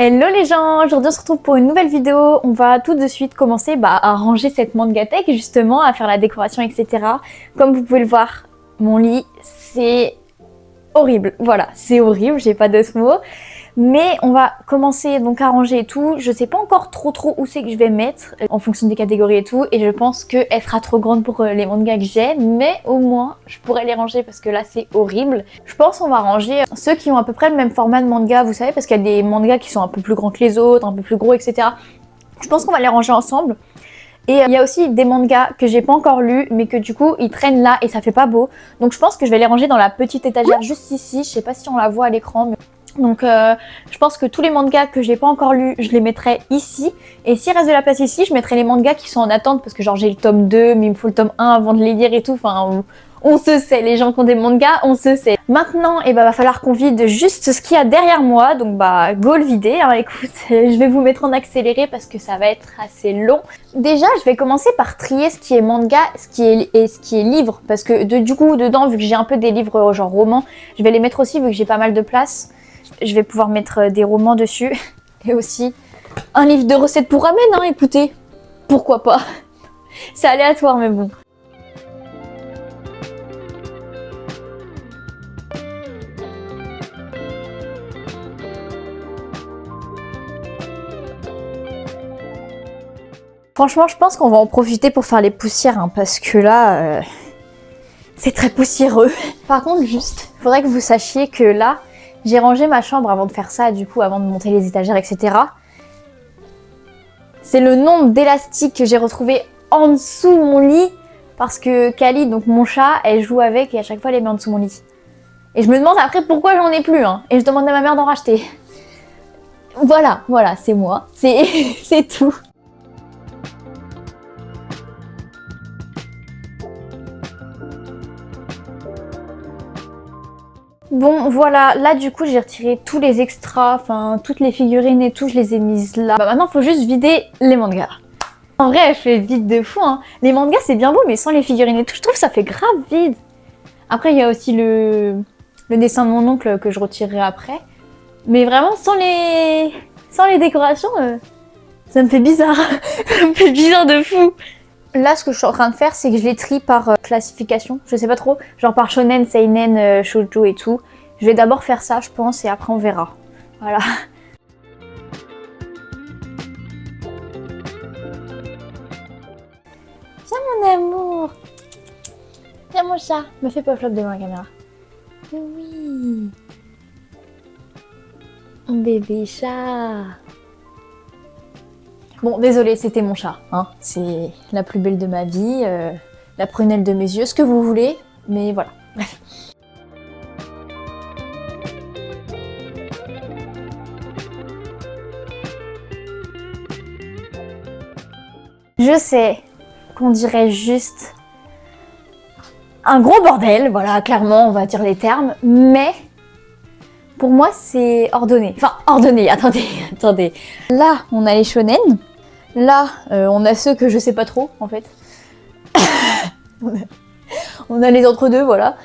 Hello les gens, aujourd'hui on se retrouve pour une nouvelle vidéo. On va tout de suite commencer à ranger cette mangathèque justement, à faire la décoration etc. Comme vous pouvez le voir, mon lit c'est horrible. Voilà, c'est horrible, j'ai pas d'autres mots. Mais on va commencer donc à ranger et tout. Je sais pas encore trop où c'est que je vais mettre en fonction des catégories et tout. Et je pense qu'elle sera trop grande pour les mangas que j'ai. Mais au moins je pourrais les ranger parce que là c'est horrible. Je pense qu'on va ranger ceux qui ont à peu près le même format de manga, vous savez, parce qu'il y a des mangas qui sont un peu plus grands que les autres, un peu plus gros, etc. Je pense qu'on va les ranger ensemble. Et il y a aussi des mangas que j'ai pas encore lus, mais que du coup ils traînent là et ça fait pas beau. Donc je pense que je vais les ranger dans la petite étagère juste ici. Je sais pas si on la voit à l'écran, mais... Donc je pense que tous les mangas que j'ai pas encore lus, je les mettrai ici. Et s'il reste de la place ici, je mettrai les mangas qui sont en attente parce que genre j'ai le tome 2, mais il me faut le tome 1 avant de les lire et tout. Enfin, on se sait, les gens qui ont des mangas, on se sait. Maintenant, va falloir qu'on vide juste ce qu'il y a derrière moi. Donc go le vider. Hein. Écoute, je vais vous mettre en accéléré parce que ça va être assez long. Déjà, je vais commencer par trier ce qui est manga, ce qui est livre. Parce que du coup, dedans, vu que j'ai un peu des livres genre romans, je vais les mettre aussi vu que j'ai pas mal de place. Je vais pouvoir mettre des romans dessus. Et aussi un livre de recettes pour ramen, hein, écoutez. Pourquoi pas. C'est aléatoire, mais bon. Franchement, je pense qu'on va en profiter pour faire les poussières, hein, parce que là, c'est très poussiéreux. Par contre, juste, il faudrait que vous sachiez que là, j'ai rangé ma chambre avant de faire ça, du coup, avant de monter les étagères, etc. C'est le nombre d'élastiques que j'ai retrouvé en dessous de mon lit, parce que Kali, donc mon chat, elle joue avec et à chaque fois, elle les met en dessous de mon lit. Et je me demande après pourquoi j'en ai plus, hein, et je demande à ma mère d'en racheter. Voilà, c'est moi, c'est tout. Bon voilà, là du coup j'ai retiré tous les extras, enfin toutes les figurines et tout, je les ai mises là. Maintenant il faut juste vider les mangas. En vrai elle fait vide de fou hein. Les mangas c'est bien beau mais sans les figurines et tout, je trouve que ça fait grave vide. Après il y a aussi le dessin de mon oncle que je retirerai après. Mais vraiment sans les décorations, ça me fait bizarre. Ça me fait bizarre de fou. Là, ce que je suis en train de faire, c'est que je les trie par classification. Je sais pas trop, genre par shonen, seinen, shoujo et tout. Je vais d'abord faire ça, je pense, et après on verra. Voilà. Viens mon amour. Viens mon chat. Me fais pas flop devant la caméra. Oui. Mon bébé chat. Bon, désolé, c'était mon chat. Hein. C'est la plus belle de ma vie, la prunelle de mes yeux, ce que vous voulez. Mais voilà, bref. Je sais qu'on dirait juste un gros bordel. Voilà, clairement, on va dire les termes. Mais pour moi, c'est ordonné. Enfin, ordonné, attendez. Là, on a les shonen. Là, on a ceux que je sais pas trop, en fait. On a les entre-deux, voilà.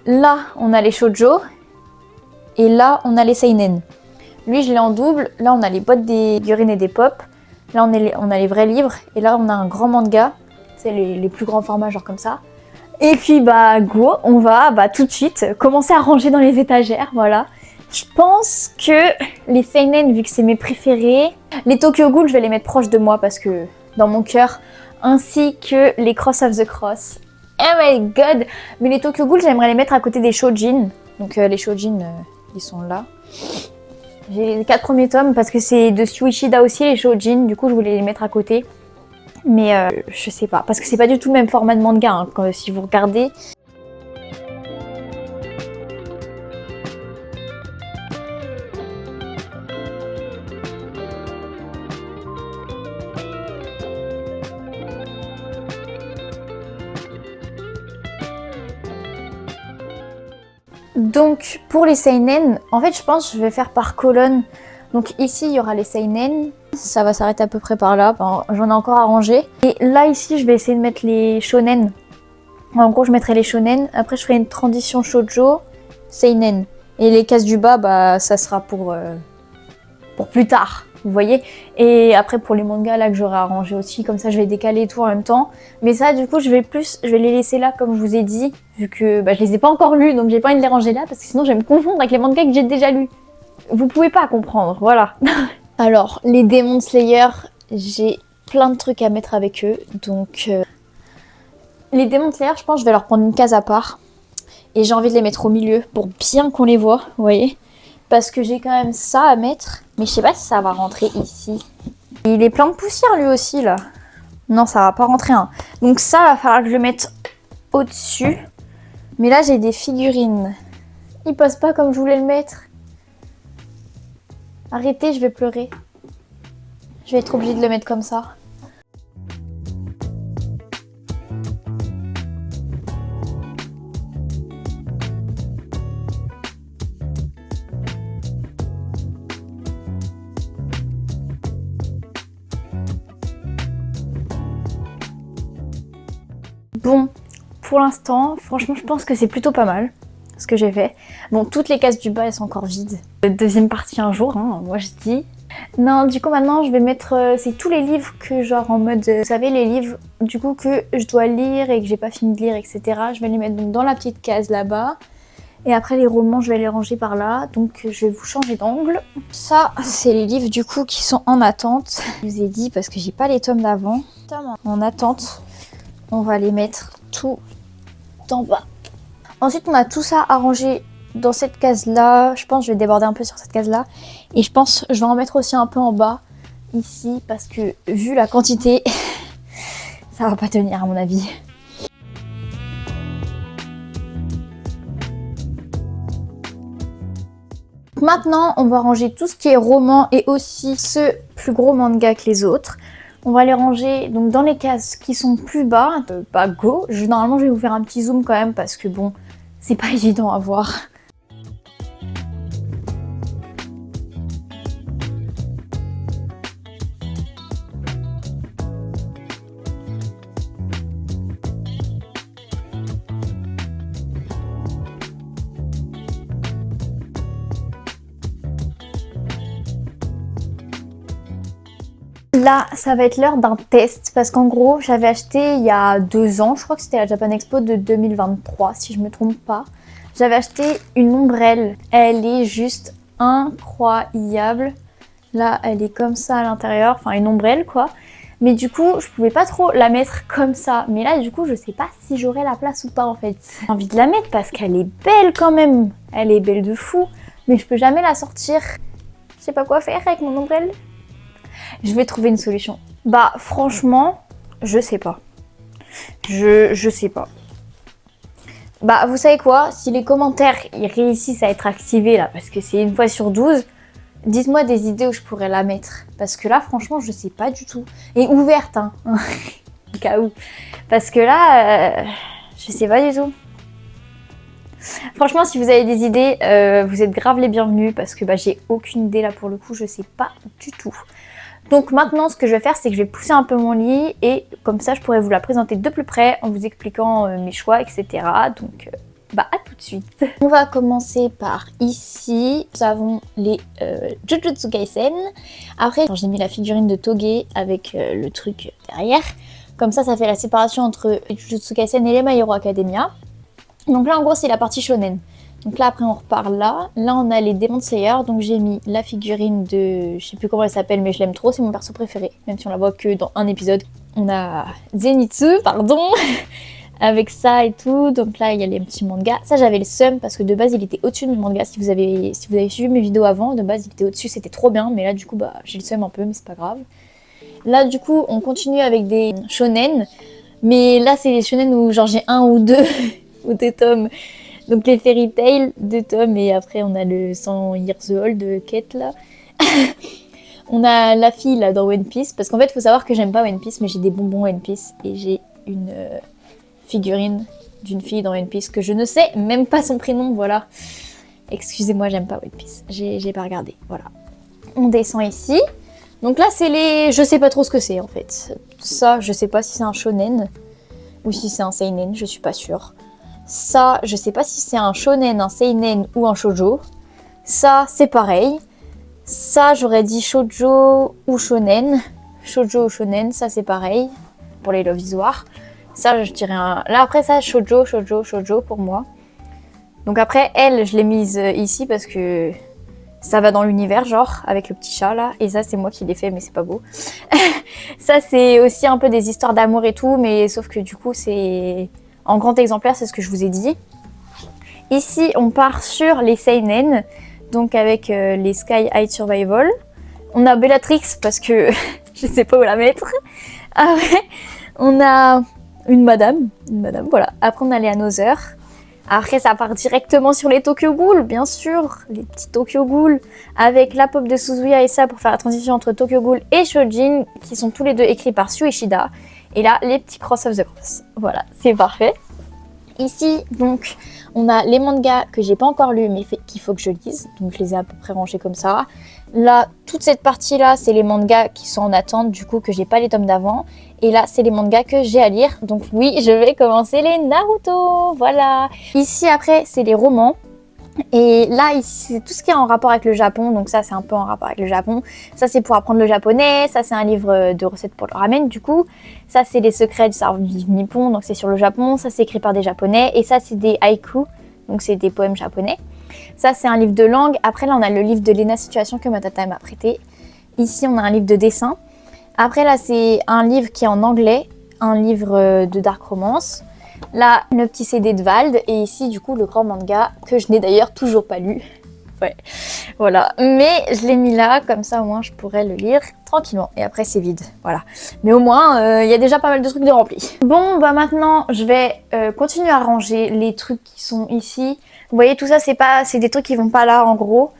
Là, on a les shoujo. Et là, on a les seinen. Lui, je l'ai en double. Là, on a les boîtes des figurines et des pop. Là, on a les vrais livres. Et là, on a un grand manga. C'est les plus grands formats, genre comme ça. Et puis, go, on va tout de suite commencer à ranger dans les étagères, voilà. Je pense que les seinen, vu que c'est mes préférés, les Tokyo Ghoul, je vais les mettre proches de moi parce que dans mon cœur, ainsi que les Cross of the Cross. Oh my god! Mais les Tokyo Ghoul, j'aimerais les mettre à côté des Shojin. Donc les Shojin, ils sont là. J'ai les 4 premiers tomes parce que c'est de Shuichida aussi, les Shojin. Du coup, je voulais les mettre à côté. Mais je sais pas, parce que c'est pas du tout le même format de manga, hein, si vous regardez. Donc pour les seinen, en fait je pense que je vais faire par colonne. Donc ici il y aura les seinen, ça va s'arrêter à peu près par là, enfin, j'en ai encore à ranger. Et là ici je vais essayer de mettre les shonen. En gros je mettrai les shonen, après je ferai une transition shoujo, seinen. Et les cases du bas, ça sera pour pour plus tard, vous voyez. Et après pour les mangas là que j'aurais arrangé aussi, comme ça je vais décaler tout en même temps. Mais ça du coup je vais les laisser là comme je vous ai dit, vu que je les ai pas encore lus, donc j'ai pas envie de les ranger là parce que sinon je vais me confondre avec les mangas que j'ai déjà lus. Vous pouvez pas comprendre, voilà. Alors les Demon Slayer, j'ai plein de trucs à mettre avec eux, donc les Demon Slayer, je pense que je vais leur prendre une case à part. Et j'ai envie de les mettre au milieu pour bien qu'on les voit, vous voyez. Parce que j'ai quand même ça à mettre. Mais je sais pas si ça va rentrer ici. Et il est plein de poussière lui aussi là. Non, ça va pas rentrer. Hein. Donc ça, va falloir que je le mette au-dessus. Mais là, j'ai des figurines. Il passe pas comme je voulais le mettre. Arrêtez, je vais pleurer. Je vais être obligée de le mettre comme ça. Bon, pour l'instant, franchement, je pense que c'est plutôt pas mal ce que j'ai fait. Bon, toutes les cases du bas, elles sont encore vides. Deuxième partie un jour, hein, moi je dis. Non, du coup, maintenant, je vais mettre... c'est tous les livres que, genre, en mode... vous savez, les livres, du coup, que je dois lire et que j'ai pas fini de lire, etc. Je vais les mettre donc, dans la petite case là-bas. Et après, les romans, je vais les ranger par là. Donc, je vais vous changer d'angle. Ça, c'est les livres, du coup, qui sont en attente. Je vous ai dit, parce que j'ai pas les tomes d'avant. En attente. On va les mettre tout en bas. Ensuite, on a tout ça arrangé dans cette case-là. Je pense que je vais déborder un peu sur cette case-là. Et je pense que je vais en mettre aussi un peu en bas, ici, parce que vu la quantité, ça va pas tenir à mon avis. Maintenant, on va ranger tout ce qui est roman et aussi ce plus gros manga que les autres. On va les ranger donc dans les cases qui sont plus bas, pas go. Normalement, je vais vous faire un petit zoom quand même parce que bon, c'est pas évident à voir. Là, ça va être l'heure d'un test parce qu'en gros, j'avais acheté il y a 2 ans, je crois que c'était la Japan Expo de 2023 si je me trompe pas. J'avais acheté une ombrelle, elle est juste incroyable. Là, elle est comme ça à l'intérieur, enfin une ombrelle quoi. Mais du coup, je pouvais pas trop la mettre comme ça. Mais là, du coup, je sais pas si j'aurai la place ou pas en fait. J'ai envie de la mettre parce qu'elle est belle quand même. Elle est belle de fou, mais je peux jamais la sortir. Je sais pas quoi faire avec mon ombrelle. Je vais trouver une solution. Bah franchement, je sais pas. Je sais pas. Bah vous savez quoi, si les commentaires ils réussissent à être activés là, parce que c'est une fois sur 12, dites-moi des idées où je pourrais la mettre. Parce que là franchement je sais pas du tout. Et ouverte hein, au cas où. Parce que là, je sais pas du tout. Franchement si vous avez des idées, vous êtes grave les bienvenus parce que j'ai aucune idée là pour le coup, je sais pas du tout. Donc maintenant, ce que je vais faire, c'est que je vais pousser un peu mon lit et comme ça, je pourrai vous la présenter de plus près en vous expliquant mes choix, etc. Donc, à tout de suite. On va commencer par ici. Nous avons les Jujutsu Kaisen. Après, j'ai mis la figurine de Toge avec le truc derrière. Comme ça fait la séparation entre Jujutsu Kaisen et les My Hero Academia. Donc là, en gros, c'est la partie shonen. Donc là, après, on repart là. Là, on a les Demon Slayer. Donc j'ai mis la figurine de... Je sais plus comment elle s'appelle, mais je l'aime trop. C'est mon perso préféré. Même si on la voit que dans un épisode. On a Zenitsu, pardon. Avec ça et tout. Donc là, il y a les petits mangas. Ça, j'avais le seum parce que de base, il était au-dessus de mes mangas. Si vous avez suivi mes vidéos avant, de base, il était au-dessus. C'était trop bien. Mais là, du coup, j'ai le seum un peu, mais c'est pas grave. Là, du coup, on continue avec des shonen. Mais là, c'est les shonen où genre j'ai 1 ou 2 ou 2 tomes. Donc les Fairy Tail, 2 tomes, et après on a le 100 Years Old quête là. On a la fille là dans One Piece, parce qu'en fait il faut savoir que j'aime pas One Piece, mais j'ai des bonbons One Piece, et j'ai une figurine d'une fille dans One Piece que je ne sais même pas son prénom, voilà. Excusez-moi, j'aime pas One Piece, j'ai pas regardé, voilà. On descend ici. Donc là c'est les... Je sais pas trop ce que c'est en fait. Ça, je sais pas si c'est un shonen, ou si c'est un seinen, je suis pas sûre. Ça, je sais pas si c'est un shonen, un seinen ou un shoujo. Ça, c'est pareil. Ça, j'aurais dit shoujo ou shonen. Shoujo ou shonen, ça c'est pareil pour les Love is War. Ça, je dirais un... Là, après ça, shoujo pour moi. Donc après, elle, je l'ai mise ici parce que ça va dans l'univers, genre, avec le petit chat, là. Et ça, c'est moi qui l'ai fait, mais c'est pas beau. Ça, c'est aussi un peu des histoires d'amour et tout, mais sauf que du coup, c'est... En grand exemplaire, c'est ce que je vous ai dit. Ici, on part sur les seinen, donc avec les Sky High Survival. On a Bellatrix, parce que je sais pas où la mettre. Après, on a une madame, voilà. Après, on a les Another. Après, ça part directement sur les Tokyo Ghoul, bien sûr, les petits Tokyo Ghoul, avec la pop de Suzuya et ça pour faire la transition entre Tokyo Ghoul et Shojin, qui sont tous les deux écrits par Shu Ishida. Et là, les petits Cross of the Cross. Voilà, c'est parfait. Ici, donc, on a les mangas que j'ai pas encore lus, mais qu'il faut que je lise. Donc, je les ai à peu près rangés comme ça. Là, toute cette partie-là, c'est les mangas qui sont en attente, du coup, que j'ai pas les tomes d'avant. Et là, c'est les mangas que j'ai à lire. Donc oui, je vais commencer les Naruto. Voilà. Ici, après, c'est les romans. Et là, ici, c'est tout ce qui est en rapport avec le Japon. Donc ça, c'est un peu en rapport avec le Japon. Ça, c'est pour apprendre le japonais. Ça, c'est un livre de recettes pour le ramen, du coup. Ça, c'est les secrets du savoir vivre nippon. Donc c'est sur le Japon. Ça, c'est écrit par des japonais. Et ça, c'est des haïkus. Donc c'est des poèmes japonais. Ça, c'est un livre de langue. Après, là, on a le livre de Lena Situation que ma tata m'a prêté. Ici, on a un livre de dessin. Après, là, c'est un livre qui est en anglais. Un livre de dark romance. Là, le petit CD de Vald. Et ici, du coup, le grand manga que je n'ai d'ailleurs toujours pas lu. Ouais, voilà. Mais je l'ai mis là, comme ça, au moins, je pourrais le lire tranquillement. Et après, c'est vide. Voilà. Mais au moins, il y a déjà pas mal de trucs de remplis. Bon, bah maintenant, je vais continuer à ranger les trucs qui sont ici. Vous voyez, tout ça, c'est des trucs qui vont pas là, en gros.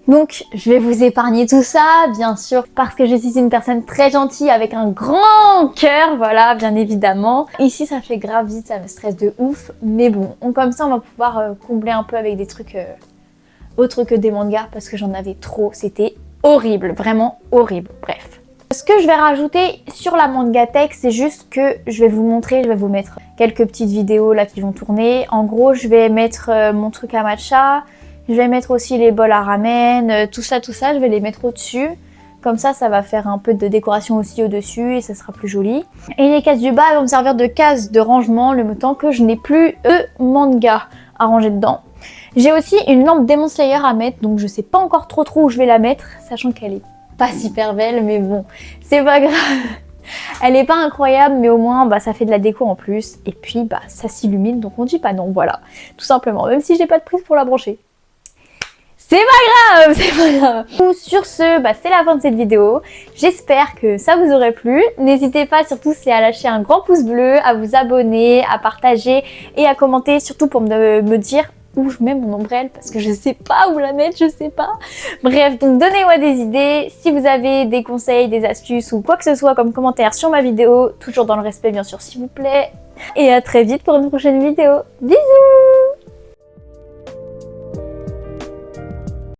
Donc, je vais vous épargner tout ça, bien sûr, parce que je suis une personne très gentille avec un grand cœur, voilà, bien évidemment. Ici, ça fait grave vite, ça me stresse de ouf, mais bon, comme ça, on va pouvoir combler un peu avec des trucs autres que des mangas, parce que j'en avais trop, c'était horrible, vraiment horrible, bref. Ce que je vais rajouter sur la Mangatech, c'est juste que je vais vous montrer, je vais vous mettre quelques petites vidéos là qui vont tourner. En gros, je vais mettre mon truc à matcha. Je vais mettre aussi les bols à ramen, tout ça, je vais les mettre au-dessus. Comme ça, ça va faire un peu de décoration aussi au-dessus et ça sera plus joli. Et les cases du bas vont me servir de cases de rangement le temps que je n'ai plus de manga à ranger dedans. J'ai aussi une lampe Demon Slayer à mettre, donc je sais pas encore trop où je vais la mettre, sachant qu'elle est pas super belle, mais bon, c'est pas grave. Elle est pas incroyable, mais au moins bah, ça fait de la déco en plus. Et puis bah ça s'illumine, donc on dit pas non, voilà. Tout simplement, même si j'ai pas de prise pour la brancher. C'est pas grave. Sur ce, bah, c'est la fin de cette vidéo. J'espère que ça vous aurait plu. N'hésitez pas surtout à lâcher un grand pouce bleu, à vous abonner, à partager et à commenter, surtout pour me dire où je mets mon ombrelle parce que je sais pas où la mettre, je sais pas. Bref, donc donnez-moi des idées. Si vous avez des conseils, des astuces ou quoi que ce soit comme commentaire sur ma vidéo, toujours dans le respect bien sûr s'il vous plaît. Et à très vite pour une prochaine vidéo. Bisous!